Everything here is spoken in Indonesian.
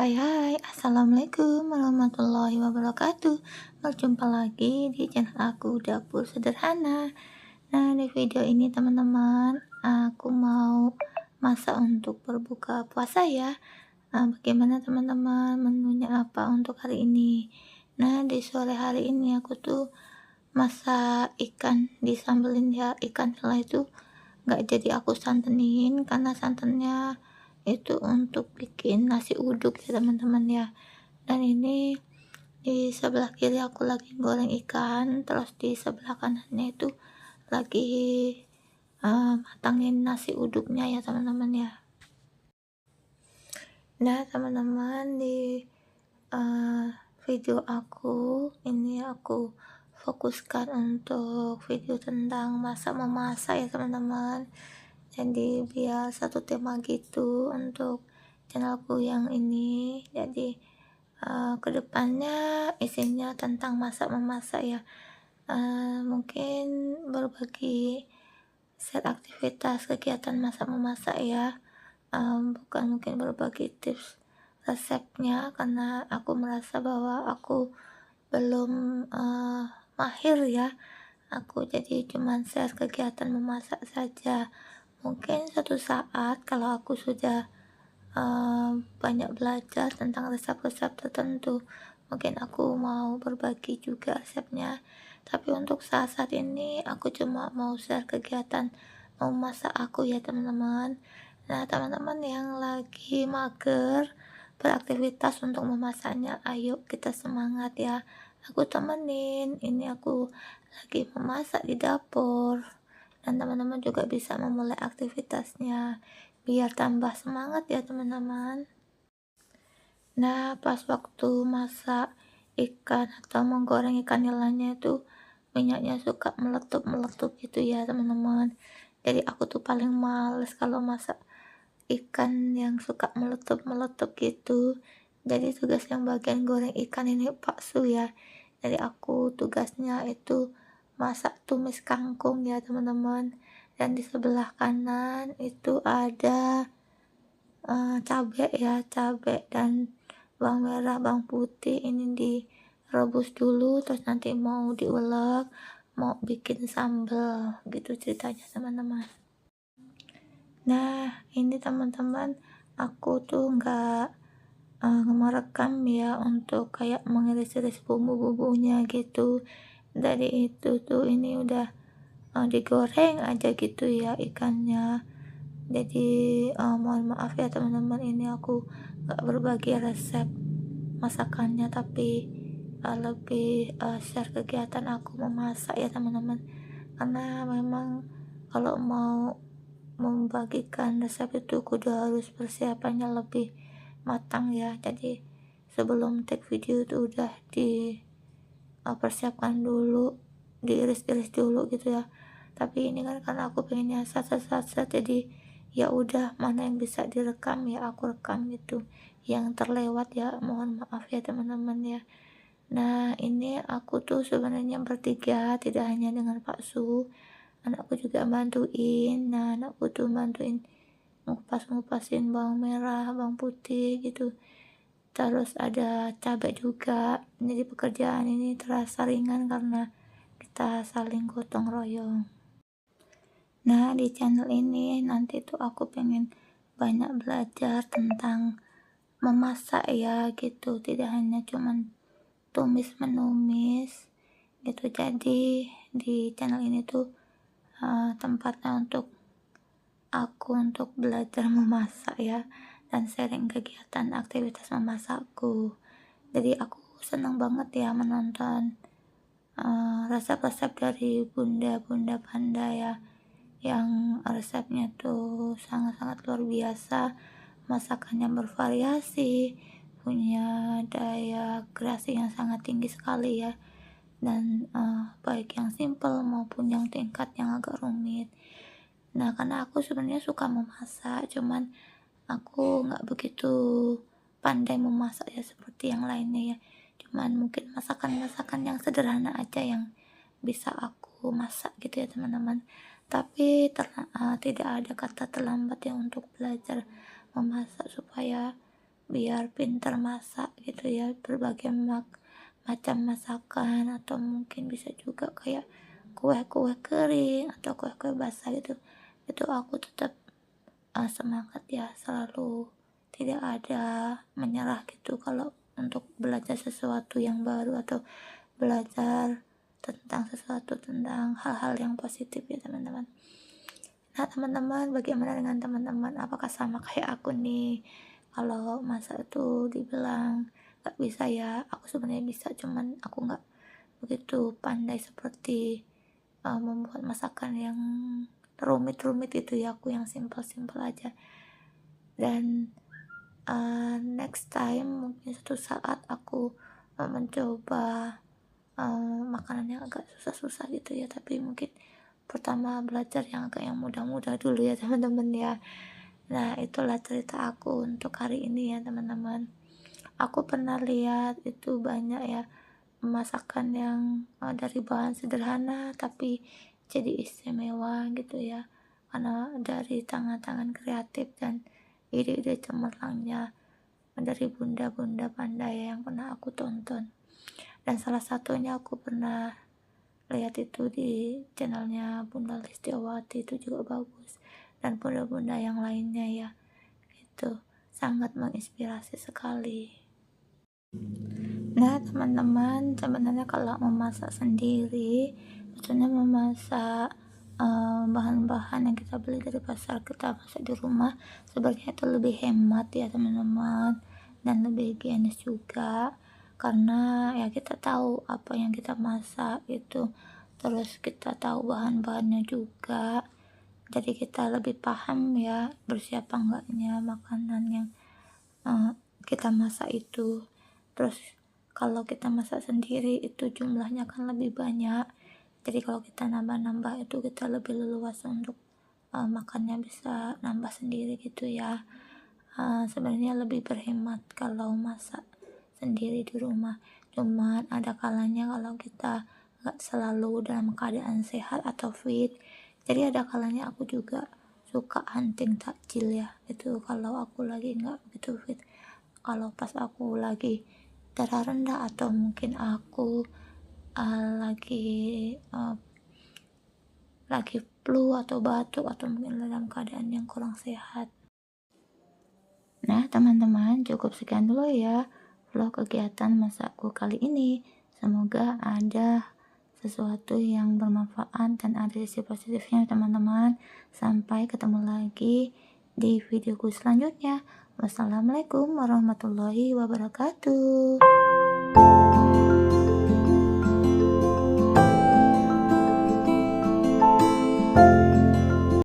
Assalamualaikum warahmatullahi wabarakatuh. Berjumpa lagi di channel aku Dapur Sederhana. Nah, di video ini teman-teman, aku mau masak untuk berbuka puasa ya. Bagaimana teman-teman, menunya apa untuk hari ini? Nah, di sore hari ini aku tuh masak ikan disambelin ya. Ikan nila itu nggak jadi aku santenin karena santannya itu untuk bikin nasi uduk ya teman-teman ya. Dan ini di sebelah kiri aku lagi goreng ikan, terus di sebelah kanannya itu lagi matangin nasi uduknya ya teman-teman ya. Nah teman-teman, di video aku ini aku fokuskan untuk video tentang masak memasak ya teman-teman. Jadi biar satu tema gitu untuk channelku yang ini. Jadi kedepannya isinya tentang masak memasak ya. Mungkin berbagi set aktivitas kegiatan masak memasak ya. Bukan mungkin berbagi tips resepnya, karena aku merasa bahwa aku belum mahir ya. Aku jadi cuman share kegiatan memasak saja. Mungkin suatu saat kalau aku sudah banyak belajar tentang resep-resep tertentu, mungkin aku mau berbagi juga resepnya. Tapi untuk saat-saat ini aku cuma mau share kegiatan memasak aku ya teman-teman. Nah teman-teman yang lagi mager beraktivitas untuk memasaknya, ayo kita semangat ya, aku temenin. Ini aku lagi memasak di dapur, dan teman-teman juga bisa memulai aktivitasnya biar tambah semangat ya teman-teman. Nah pas waktu masak ikan atau menggoreng ikan nilainya itu minyaknya suka meletup-meletup gitu ya teman-teman. Jadi aku tuh paling males kalau masak ikan yang suka meletup-meletup gitu. Jadi tugas yang bagian goreng ikan ini Pak Su ya. Jadi aku tugasnya itu masak tumis kangkung ya teman-teman. Dan di sebelah kanan itu ada cabai ya, cabai dan bawang merah, bawang putih ini direbus dulu, terus nanti mau diulek, mau bikin sambal gitu ceritanya teman-teman. Nah ini teman-teman, aku tuh nggak merekam ya untuk kayak mengiris-iris bumbu-bumbunya gitu. Dari itu tuh ini udah digoreng aja gitu ya ikannya. Jadi mohon maaf ya teman-teman, ini aku nggak berbagi resep masakannya, tapi lebih share kegiatan aku memasak ya teman-teman. Karena memang kalau mau membagikan resep itu kudu harus persiapannya lebih matang ya. Jadi sebelum take video itu udah persiapkan dulu, diiris-iris dulu gitu ya. Tapi ini kan karena aku pengennya sat jadi ya udah, mana yang bisa direkam ya aku rekam gitu, yang terlewat ya mohon maaf ya teman-teman ya. Nah ini aku tuh sebenarnya bertiga, tidak hanya dengan Pak Su, anakku juga bantuin. Nah anakku tuh bantuin ngupas-ngupasin bawang merah, bawang putih gitu, terus ada cabai juga. Jadi pekerjaan ini terasa ringan karena kita saling gotong royong. Nah di channel ini nanti tuh aku pengen banyak belajar tentang memasak ya gitu, tidak hanya cuman tumis menumis gitu. Jadi di channel ini tuh tempatnya untuk aku untuk belajar memasak ya, dan sharing kegiatan aktivitas memasakku. Jadi aku senang banget ya menonton resep-resep dari bunda-bunda panda ya, yang resepnya tuh sangat-sangat luar biasa, masakannya bervariasi, punya daya kreasi yang sangat tinggi sekali ya. Dan baik yang simple maupun yang tingkat yang agak rumit. Nah karena aku sebenarnya suka memasak, cuman aku nggak begitu pandai memasak ya seperti yang lainnya ya. Cuman mungkin masakan-masakan yang sederhana aja yang bisa aku masak gitu ya teman-teman. Tapi tidak ada kata terlambat ya untuk belajar memasak supaya biar pintar masak gitu ya, berbagai macam masakan, atau mungkin bisa juga kayak kue-kue kering atau kue-kue basah gitu. Itu aku tetap semangat ya, selalu tidak ada menyerah gitu kalau untuk belajar sesuatu yang baru atau belajar tentang hal-hal yang positif ya teman-teman. Nah teman-teman, bagaimana dengan teman-teman? Apakah sama kayak aku nih? Kalau masak itu dibilang gak bisa ya, aku sebenarnya bisa, cuman aku gak begitu pandai seperti membuat masakan yang rumit-rumit itu ya, aku yang simple-simple aja. Dan next time mungkin suatu saat aku mencoba makanan yang agak susah-susah gitu ya, tapi mungkin pertama belajar yang mudah-mudah dulu ya teman-teman ya. Nah itulah cerita aku untuk hari ini ya teman-teman. Aku pernah lihat itu banyak ya masakan yang dari bahan sederhana tapi jadi istimewa gitu ya, karena dari tangan-tangan kreatif dan ide-ide cemerlangnya dari bunda-bunda pandai yang pernah aku tonton. Dan salah satunya aku pernah lihat itu di channelnya Bunda Listiawati, itu juga bagus, dan bunda-bunda yang lainnya ya, itu sangat menginspirasi sekali. Nah teman-teman, sebenarnya kalau memasak sendiri, maksudnya memasak bahan-bahan yang kita beli dari pasar, kita masak di rumah, sebenarnya itu lebih hemat ya teman-teman, dan lebih higienis juga, karena ya kita tahu apa yang kita masak itu, terus kita tahu bahan-bahannya juga, jadi kita lebih paham ya bersih apa enggaknya makanan yang kita masak itu. Terus kalau kita masak sendiri itu jumlahnya kan lebih banyak, jadi kalau kita nambah-nambah itu kita lebih leluasa untuk makannya, bisa nambah sendiri gitu ya. Sebenarnya lebih berhemat kalau masak sendiri di rumah, cuman ada kalanya kalau kita nggak selalu dalam keadaan sehat atau fit, jadi ada kalanya aku juga suka hunting takjil ya, itu kalau aku lagi nggak begitu fit, kalau pas aku lagi darah rendah atau mungkin aku lagi flu atau batuk atau mungkin dalam keadaan yang kurang sehat. Nah teman-teman, cukup sekian dulu ya vlog kegiatan masakku kali ini. Semoga ada sesuatu yang bermanfaat dan ada sisi positifnya teman-teman. Sampai ketemu lagi di videoku selanjutnya. Wassalamualaikum warahmatullahi wabarakatuh.